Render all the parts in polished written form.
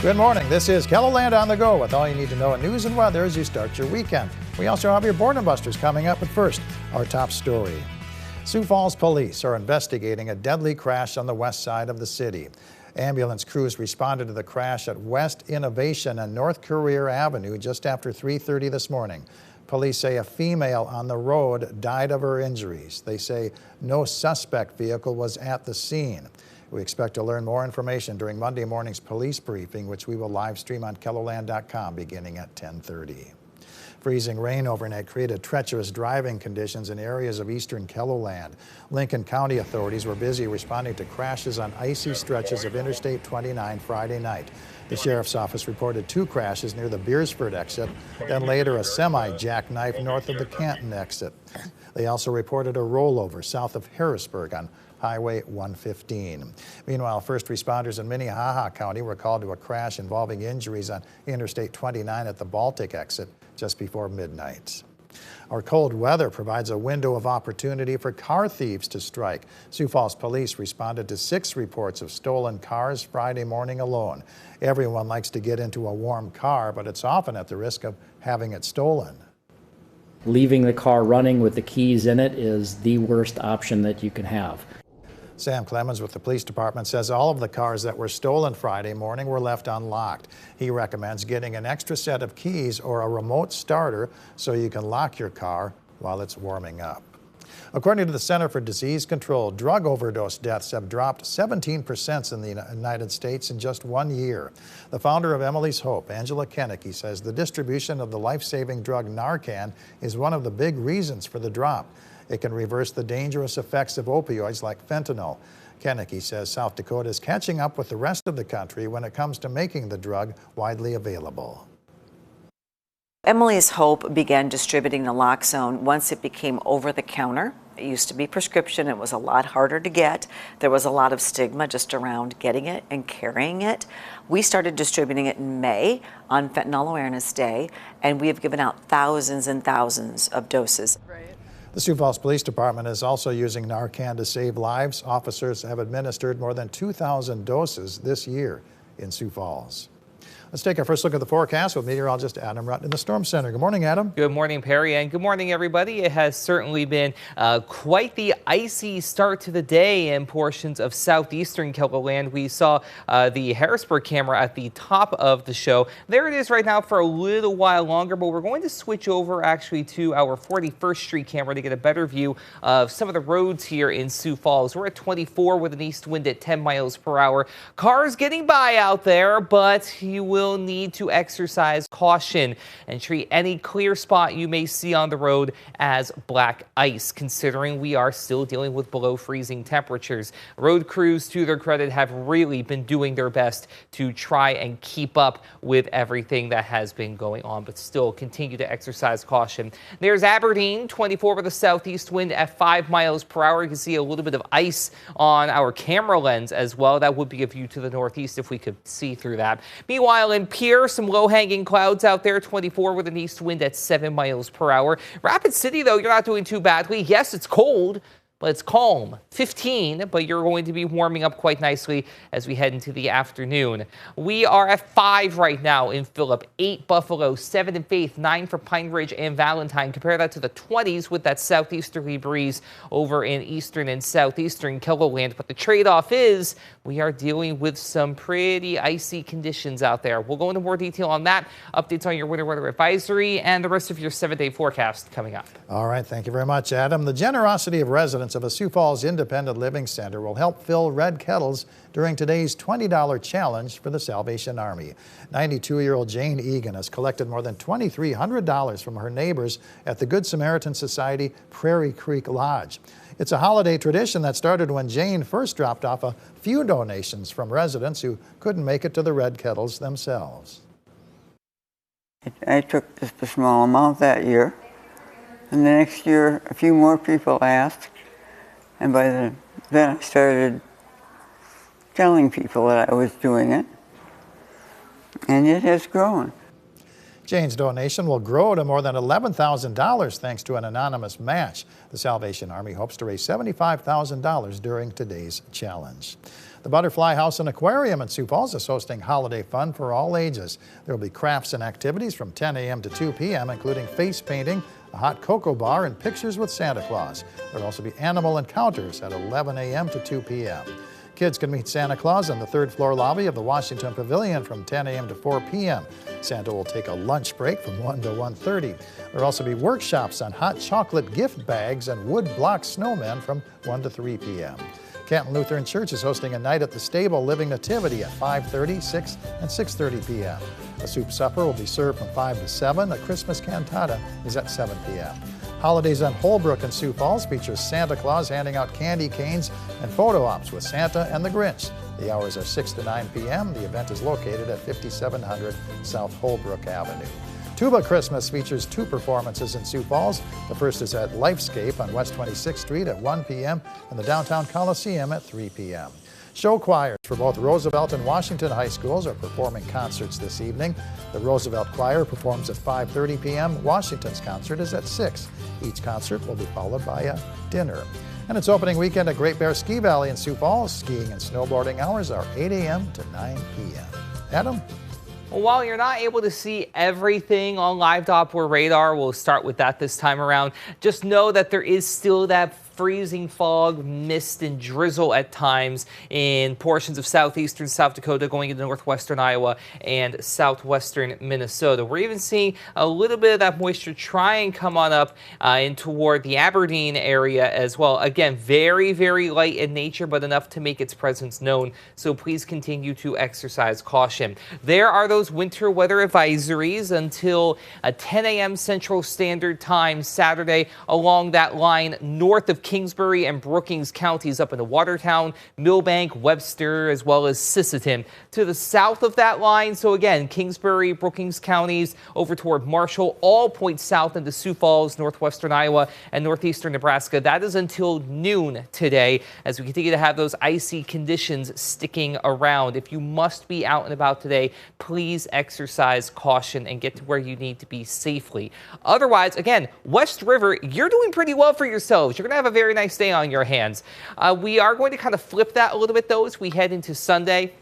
Good morning. This is KELOLAND on the go with all you need to know in news and weather as you start your weekend. We also have your Boredom Busters coming up, but first, our top story. Sioux Falls police are investigating a deadly crash on the west side of the city. Ambulance crews responded to the crash at West Innovation and North Career Avenue just after 3:30 this morning. Police say a female on the road died of her injuries. They say no suspect vehicle was at the scene. We expect to learn more information during Monday morning's police briefing, which we will live stream on KELOLAND.com beginning at 10:30. Freezing rain overnight created treacherous driving conditions in areas of eastern KELOLAND. Lincoln County authorities were busy responding to crashes on icy stretches of Interstate 29 Friday night. The sheriff's office reported 2 crashes near the Beersford exit, then later a semi-jackknife north of the Canton exit. They also reported a rollover south of Harrisburg on Highway 115. Meanwhile, first responders in Minnehaha County were called to a crash involving injuries on Interstate 29 at the Baltic exit just before midnight. Our cold weather provides a window of opportunity for car thieves to strike. Sioux Falls police responded to 6 reports of stolen cars Friday morning alone. Everyone likes to get into a warm car, but it's often at the risk of having it stolen. Leaving the car running with the keys in it is the worst option that you can have. Sam Clemens with the police department says all of the cars that were stolen Friday morning were left unlocked. He recommends getting an extra set of keys or a remote starter so you can lock your car while it's warming up. According to the Center for Disease Control, drug overdose deaths have dropped 17% in the United States in just 1 year. The founder of Emily's Hope, Angela Kennecke, says the distribution of the life-saving drug Narcan is one of the big reasons for the drop. It can reverse the dangerous effects of opioids like fentanyl. Kennecke says South Dakota is catching up with the rest of the country when it comes to making the drug widely available. Emily's Hope began distributing naloxone once it became over-the-counter. It used to be prescription. It was a lot harder to get. There was a lot of stigma just around getting it and carrying it. We started distributing it in May on Fentanyl Awareness Day, and we have given out thousands and thousands of doses. The Sioux Falls Police Department is also using Narcan to save lives. Officers have administered more than 2,000 doses this year in Sioux Falls. Let's take our first look at the forecast with meteorologist Adam Rutt in the Storm Center. Good morning, Adam. Good morning, Perry, and good morning, everybody. It has certainly been quite the icy start to the day in portions of southeastern KELOLAND. We saw the Harrisburg camera at the top of the show. There it is right now for a little while longer, but we're going to switch over actually to our 41st Street camera to get a better view of some of the roads here in Sioux Falls. We're at 24 with an east wind at 10 miles per hour. Cars getting by out there, but you will need to exercise caution and treat any clear spot you may see on the road as black ice, considering we are still dealing with below freezing temperatures. Road crews, to their credit, have really been doing their best to try and keep up with everything that has been going on, but still continue to exercise caution. There's Aberdeen, 24 with a southeast wind at 5 miles per hour. You can see a little bit of ice on our camera lens as well. That would be a view to the northeast if we could see through that. Meanwhile, in Pierre, some low-hanging clouds out there, 24 with an east wind at 7 miles per hour. Rapid City, though, you're not doing too badly. Yes, it's cold, but it's calm. 15, but you're going to be warming up quite nicely as we head into the afternoon. We are at 5 right now in Phillip, 8 Buffalo, 7 in Faith, 9 for Pine Ridge and Valentine. Compare that to the 20s with that southeasterly breeze over in eastern and southeastern KELOLAND. But the trade-off is we are dealing with some pretty icy conditions out there. We'll go into more detail on that. Updates on your winter weather advisory and the rest of your 7-day forecast coming up. All right, thank you very much, Adam. The generosity of residents of a Sioux Falls Independent Living Center will help fill red kettles during today's $20 challenge for the Salvation Army. 92-year-old Jane Egan has collected more than $2,300 from her neighbors at the Good Samaritan Society Prairie Creek Lodge. It's a holiday tradition that started when Jane first dropped off a few donations from residents who couldn't make it to the red kettles themselves. I took just a small amount that year, and the next year a few more people asked, and by then I started telling people that I was doing it, and it has grown. Jane's donation will grow to more than $11,000 thanks to an anonymous match. The Salvation Army hopes to raise $75,000 during today's challenge. The Butterfly House and Aquarium in Sioux Falls is hosting holiday fun for all ages. There will be crafts and activities from 10 a.m. to 2 p.m., including face painting, a hot cocoa bar, and pictures with Santa Claus. There will also be animal encounters at 11 a.m. to 2 p.m. Kids can meet Santa Claus in the third floor lobby of the Washington Pavilion from 10 a.m. to 4 p.m. Santa will take a lunch break from 1 to 1:30. There will also be workshops on hot chocolate gift bags and wood block snowmen from 1 to 3 p.m. Canton Lutheran Church is hosting a night at the Stable Living Nativity at 5:30, 6, and 6:30 p.m. A soup supper will be served from 5 to 7. A Christmas cantata is at 7 p.m. Holidays on Holbrook in Sioux Falls features Santa Claus handing out candy canes and photo ops with Santa and the Grinch. The hours are 6 to 9 p.m. The event is located at 5700 South Holbrook Avenue. Tuba Christmas features 2 performances in Sioux Falls. The first is at Lifescape on West 26th Street at 1 p.m. and the Downtown Coliseum at 3 p.m. Show choirs for both Roosevelt and Washington high schools are performing concerts this evening. The Roosevelt Choir performs at 5:30 p.m. Washington's concert is at 6. Each concert will be followed by a dinner. And it's opening weekend at Great Bear Ski Valley in Sioux Falls. Skiing and snowboarding hours are 8 a.m. to 9 p.m. Adam? Well, while you're not able to see everything on live Doppler radar, we'll start with that this time around. Just know that there is still that freezing fog, mist, and drizzle at times in portions of southeastern South Dakota going into northwestern Iowa and southwestern Minnesota. We're even seeing a little bit of that moisture try and come on up in toward the Aberdeen area as well. Again, very, very light in nature, but enough to make its presence known. So please continue to exercise caution. There are those winter weather advisories until 10 a.m. Central Standard Time Saturday along that line north of Kingsbury and Brookings counties up into Watertown, Millbank, Webster, as well as Sisseton. To the south of that line, so again, Kingsbury, Brookings counties over toward Marshall, all points south into Sioux Falls, northwestern Iowa, and northeastern Nebraska. That is until noon today as we continue to have those icy conditions sticking around. If you must be out and about today, please exercise caution and get to where you need to be safely. Otherwise, again, West River, you're doing pretty well for yourselves. You're going to have a very nice day on your hands. We are going to kind of flip that a little bit, though, as we head into Sunday,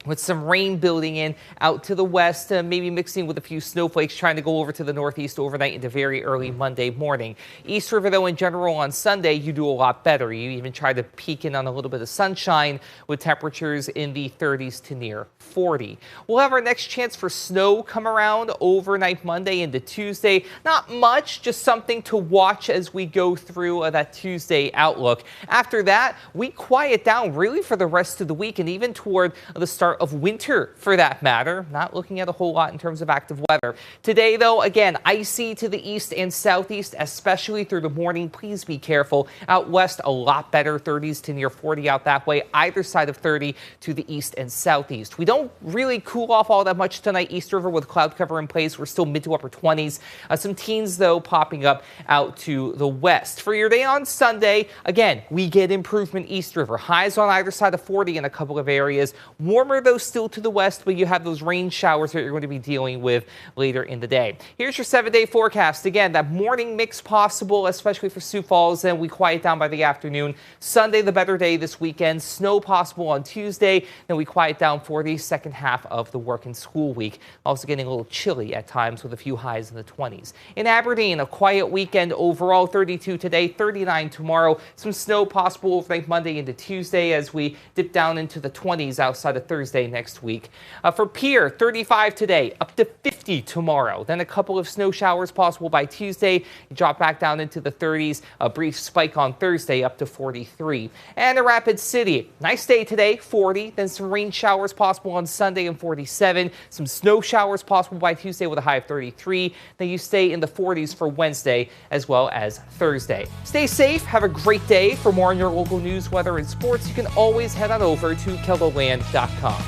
with some rain building in out to the west, maybe mixing with a few snowflakes trying to go over to the northeast overnight into very early Monday morning. East River, though, in general on Sunday, you do a lot better. You even try to peek in on a little bit of sunshine with temperatures in the 30s to near 40. We'll have our next chance for snow come around overnight Monday into Tuesday. Not much, just something to watch as we go through that Tuesday outlook. After that, we quiet down really for the rest of the week and even toward the start of winter for that matter. Not looking at a whole lot in terms of active weather. Today, though, again, icy to the east and southeast, especially through the morning. Please be careful. Out west, a lot better, 30s to near 40 out that way. Either side of 30 to the east and southeast. We don't really cool off all that much tonight. East River with cloud cover in place. We're still mid to upper 20s. Some teens, though, popping up out to the west. For your day on Sunday, again, we get improvement East River. Highs on either side of 40 in a couple of areas. Warmer, though, still to the west, but you have those rain showers that you're going to be dealing with later in the day. Here's your 7-day forecast. Again, that morning mix possible, especially for Sioux Falls, and we quiet down by the afternoon. Sunday, the better day this weekend. Snow possible on Tuesday. Then we quiet down for the second half of the work and school week. Also getting a little chilly at times with a few highs in the 20s. In Aberdeen, a quiet weekend overall. 32 today, 39 tomorrow. Some snow possible overnight Monday into Tuesday as we dip down into the 20s outside of Thursday next week. For Pierre, 35 today, up to 50 tomorrow. Then a couple of snow showers possible by Tuesday. You drop back down into the 30s. A brief spike on Thursday up to 43. And a Rapid City, nice day today, 40. Then some rain showers possible on Sunday and 47. Some snow showers possible by Tuesday with a high of 33. Then you stay in the 40s for Wednesday as well as Thursday. Stay safe. Have a great day. For more on your local news, weather, and sports, you can always head on over to KELOLAND.com.